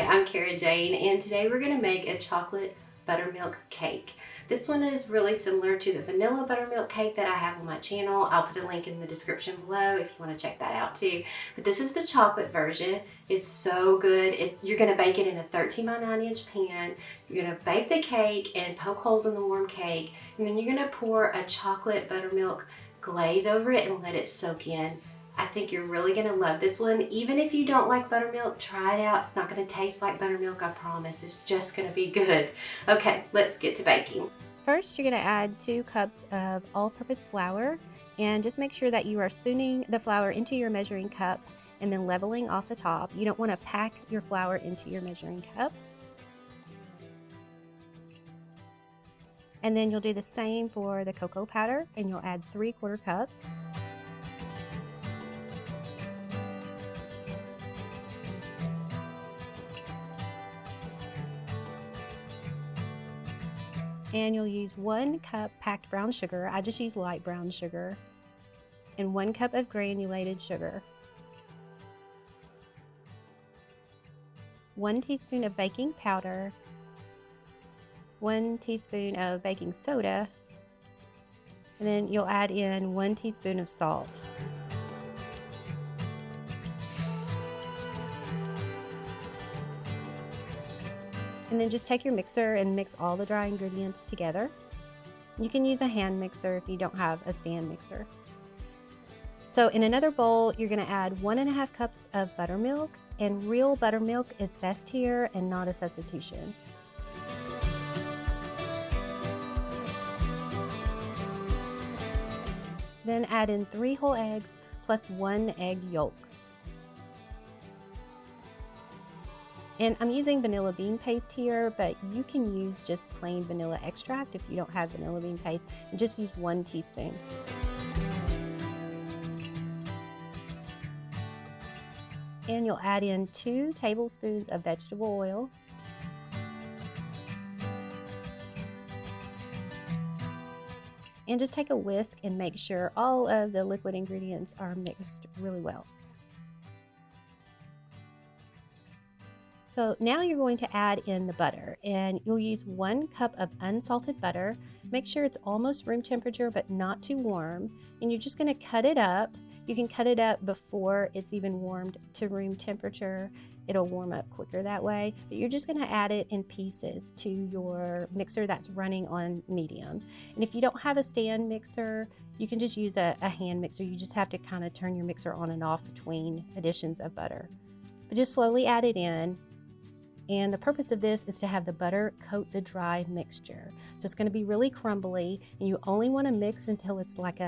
I'm Kara Jane, and today we're going to make a chocolate buttermilk cake. This one is really similar to the vanilla buttermilk cake that I have on my channel. I'll put a link in the description below if you want to check that out too. But this is the chocolate version. It's so good. You're going to bake it in a 13 by 9 inch pan. You're going to bake the cake and poke holes in the warm cake, and then you're going to pour a chocolate buttermilk glaze over it and let it soak in. I think you're really gonna love this one. Even if you don't like buttermilk, try it out. It's not gonna taste like buttermilk, I promise. It's just gonna be good. Okay, let's get to baking. First, you're gonna add 2 cups of all-purpose flour, and just make sure that you are spooning the flour into your measuring cup and then leveling off the top. You don't wanna pack your flour into your measuring cup. And then you'll do the same for the cocoa powder, and you'll add 3/4 cups. And you'll use 1 cup packed brown sugar. I just use light brown sugar. And 1 cup of granulated sugar. 1 teaspoon of baking powder. 1 teaspoon of baking soda. And then you'll add in 1 teaspoon of salt. And then just take your mixer and mix all the dry ingredients together. You can use a hand mixer if you don't have a stand mixer. So in another bowl, you're going to add 1½ cups of buttermilk, and real buttermilk is best here and not a substitution. Then add in 3 whole eggs plus 1 egg yolk. And I'm using vanilla bean paste here, but you can use just plain vanilla extract if you don't have vanilla bean paste, and just use 1 teaspoon. And you'll add in 2 tablespoons of vegetable oil. And just take a whisk and make sure all of the liquid ingredients are mixed really well. So now you're going to add in the butter, and you'll use 1 cup of unsalted butter. Make sure it's almost room temperature but not too warm, and you're just going to cut it up. You can cut it up before it's even warmed to room temperature. It'll warm up quicker that way, but you're just going to add it in pieces to your mixer that's running on medium. And if you don't have a stand mixer, you can just use a hand mixer. You just have to kind of turn your mixer on and off between additions of butter. But just slowly add it in. And the purpose of this is to have the butter coat the dry mixture. So it's going to be really crumbly, and you only want to mix until it's like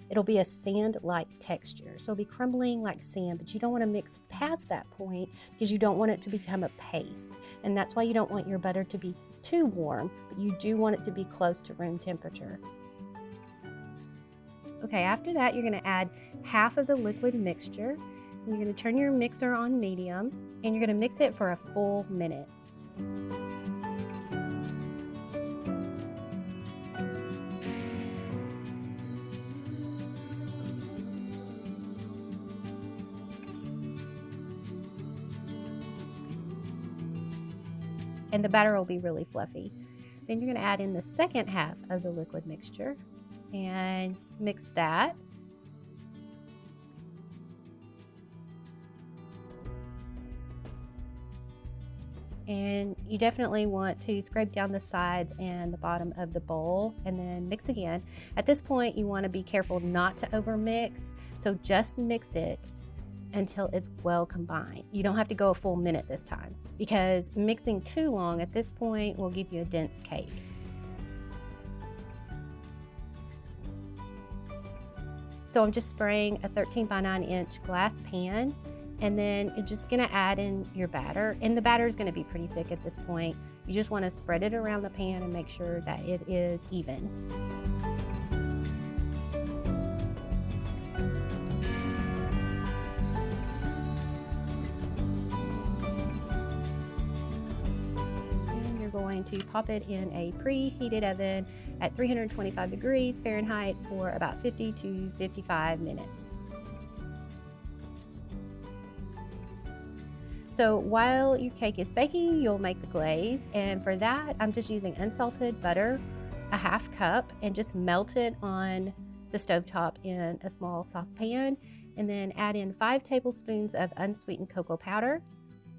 it'll be a sand-like texture. So it'll be crumbling like sand, but you don't want to mix past that point because you don't want it to become a paste. And that's why you don't want your butter to be too warm, but you do want it to be close to room temperature. Okay, after that, you're going to add half of the liquid mixture. You're going to turn your mixer on medium, and you're going to mix it for a full minute. And the batter will be really fluffy. Then you're going to add in the second half of the liquid mixture and mix that. And you definitely want to scrape down the sides and the bottom of the bowl and then mix again. At this point, you want to be careful not to overmix, so just mix it until it's well combined. You don't have to go a full minute this time, because mixing too long at this point will give you a dense cake. So I'm just spraying a 13 by 9 inch glass pan, and then you're just gonna add in your batter, and the batter is gonna be pretty thick at this point. You just wanna spread it around the pan and make sure that it is even. And you're going to pop it in a preheated oven at 325 degrees Fahrenheit for about 50 to 55 minutes. So while your cake is baking, you'll make the glaze. And for that, I'm just using unsalted butter, a half cup, and just melt it on the stovetop in a small saucepan. And then add in 5 tablespoons of unsweetened cocoa powder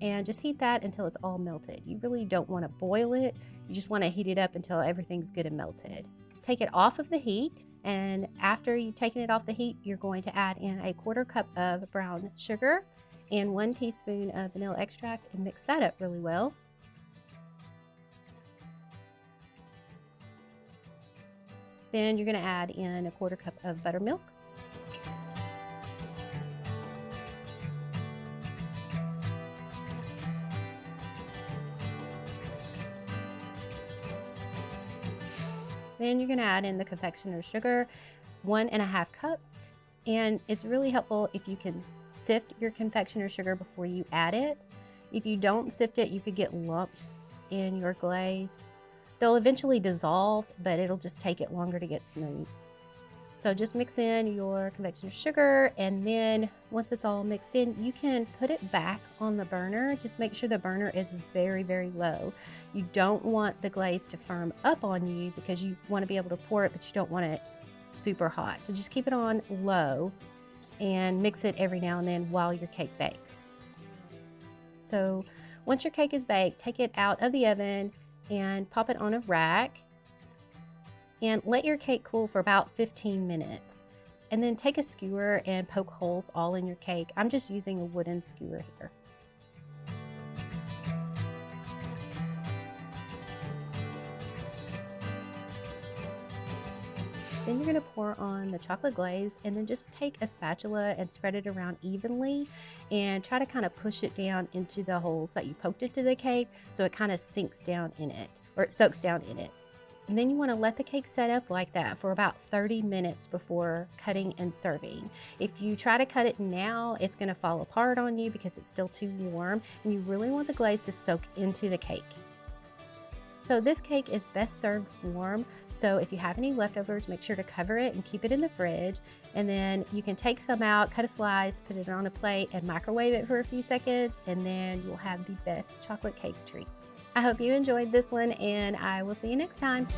and just heat that until it's all melted. You really don't want to boil it. You just want to heat it up until everything's good and melted. Take it off of the heat, and after you've taken it off the heat, you're going to add in a 1/4 cup of brown sugar and 1 teaspoon of vanilla extract and mix that up really well. Then you're going to add in a 1/4 cup of buttermilk. Then you're going to add in the confectioner's sugar, 1½ cups. And it's really helpful if you can sift your confectioner's sugar before you add it. If you don't sift it, you could get lumps in your glaze. They'll eventually dissolve, but it'll just take it longer to get smooth. So just mix in your confectioner's sugar, and then once it's all mixed in, you can put it back on the burner. Just make sure the burner is very, very low. You don't want the glaze to firm up on you because you want to be able to pour it, but you don't want it super hot. So just keep it on low and mix it every now and then while your cake bakes. So once your cake is baked, take it out of the oven and pop it on a rack. And let your cake cool for about 15 minutes. And then take a skewer and poke holes all in your cake. I'm just using a wooden skewer here. Then you're going to pour on the chocolate glaze, and then just take a spatula and spread it around evenly and try to kind of push it down into the holes that you poked into the cake so it kind of sinks down in it, or it soaks down in it. And then you want to let the cake set up like that for about 30 minutes before cutting and serving. If you try to cut it now, it's going to fall apart on you because it's still too warm, and you really want the glaze to soak into the cake. So this cake is best served warm, so if you have any leftovers, make sure to cover it and keep it in the fridge. And then you can take some out, cut a slice, put it on a plate, and microwave it for a few seconds, and then you'll have the best chocolate cake treat. I hope you enjoyed this one, and I will see you next time.